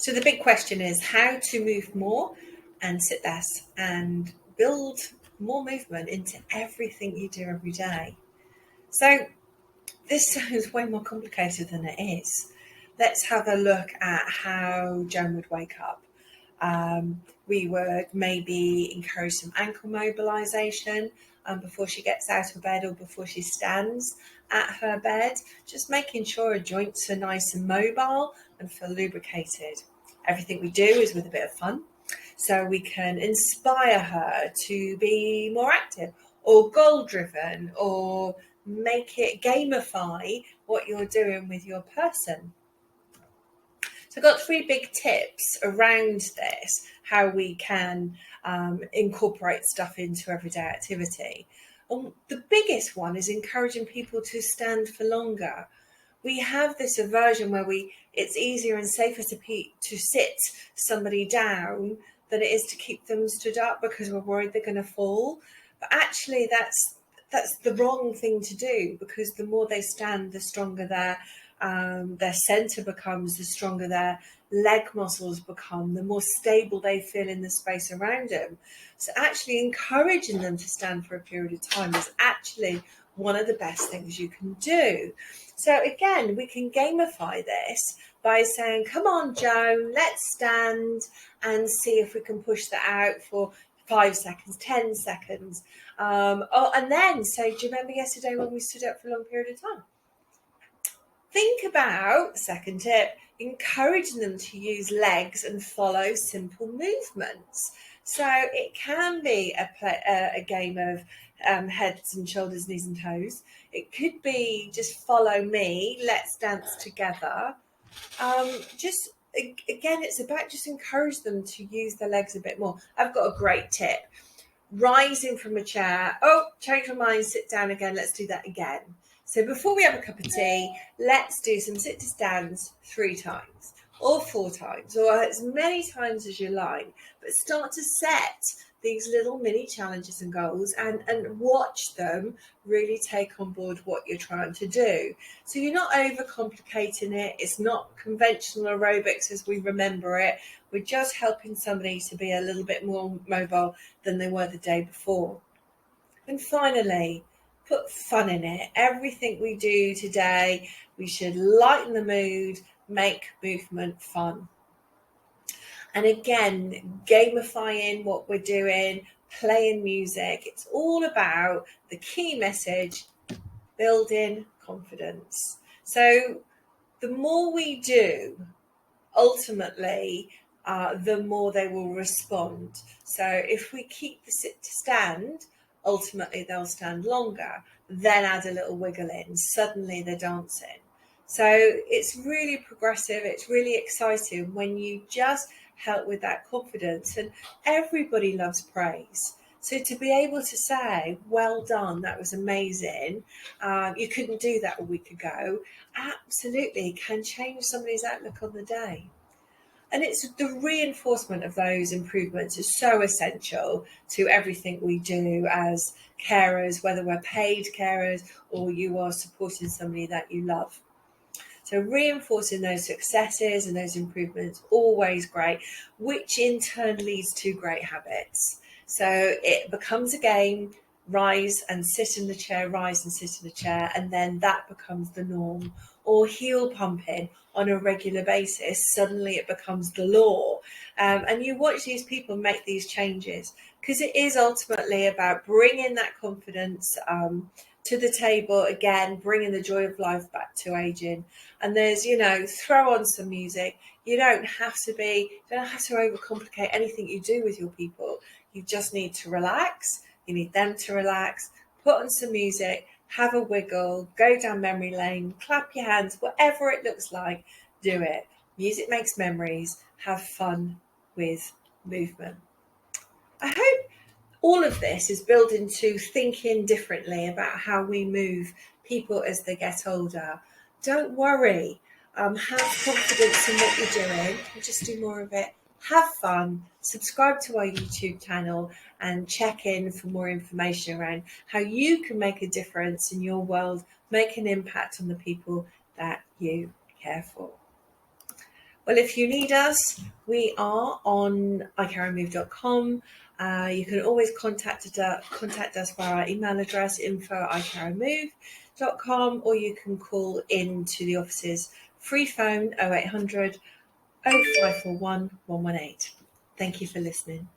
So the big question is how to move more and sit less and build more movement into everything you do every day. So this sounds way more complicated than it is. Let's have a look at how Joan would wake up. We would maybe encourage some ankle mobilization before she gets out of bed or before she stands at her bed, just making sure her joints are nice and mobile and feel lubricated. Everything we do is with a bit of fun, so we can inspire her to be more active or goal driven, or make it gamify what you're doing with your person. So I've got 3 big tips around this, how we can incorporate stuff into everyday activity. The biggest one is encouraging people to stand for longer. We have this aversion where it's easier and safer to sit somebody down than it is to keep them stood up because we're worried they're going to fall. But actually that's the wrong thing to do, because the more they stand, the stronger their center becomes, the stronger their leg muscles become, the more stable they feel in the space around them. So actually encouraging them to stand for a period of time is actually one of the best things you can do. So again, we can gamify this by saying, come on, Joan, let's stand and see if we can push that out for 5 seconds, 10 seconds. And then say, do you remember yesterday when we stood up for a long period of time? Think about, second tip, encouraging them to use legs and follow simple movements. So it can be a game of heads and shoulders, knees and toes. It could be just follow me, let's dance together. Again, it's about just encourage them to use their legs a bit more. I've got a great tip. Rising from a chair. Oh, change my mind, sit down again. Let's do that again. So before we have a cup of tea, let's do some sit to stands 3 times or 4 times or as many times as you like, but start to set these little mini challenges and goals and watch them really take on board what you're trying to do. So you're not overcomplicating it. It's not conventional aerobics as we remember it. We're just helping somebody to be a little bit more mobile than they were the day before. And finally, put fun in it. Everything we do today, we should lighten the mood, make movement fun. And again, gamifying what we're doing, playing music. It's all about the key message, building confidence. So the more we do, ultimately, the more they will respond. So if we keep the sit to stand, ultimately they'll stand longer, then add a little wiggle in, suddenly they're dancing. So it's really progressive, it's really exciting when you just help with that confidence, and everybody loves praise. So to be able to say, well done, that was amazing, you couldn't do that a week ago, absolutely can change somebody's outlook on the day. And it's the reinforcement of those improvements is so essential to everything we do as carers, whether we're paid carers or you are supporting somebody that you love. So reinforcing those successes and those improvements, always great, which in turn leads to great habits. So it becomes a game, rise and sit in the chair, rise and sit in the chair, and then that becomes the norm. Or heel pumping on a regular basis, suddenly it becomes the law. And you watch these people make these changes, because it is ultimately about bringing that confidence to the table again, bringing the joy of life back to aging. And there's, throw on some music. You don't have to overcomplicate anything you do with your people. You just need to relax. You need them to relax. Put on some music, have a wiggle, go down memory lane, clap your hands, whatever it looks like, do it. Music makes memories. Have fun with movement. I hope all of this is built into thinking differently about how we move people as they get older. Don't worry. Have confidence in what you're doing and just do more of it. Have fun. Subscribe to our YouTube channel and check in for more information around how you can make a difference in your world, make an impact on the people that you care for. Well, if you need us, we are on iCarryMove.com. You can always contact us via our email address, info@iCarryMove.com, or you can call in to the office's free phone 0800 0541 118. Thank you for listening.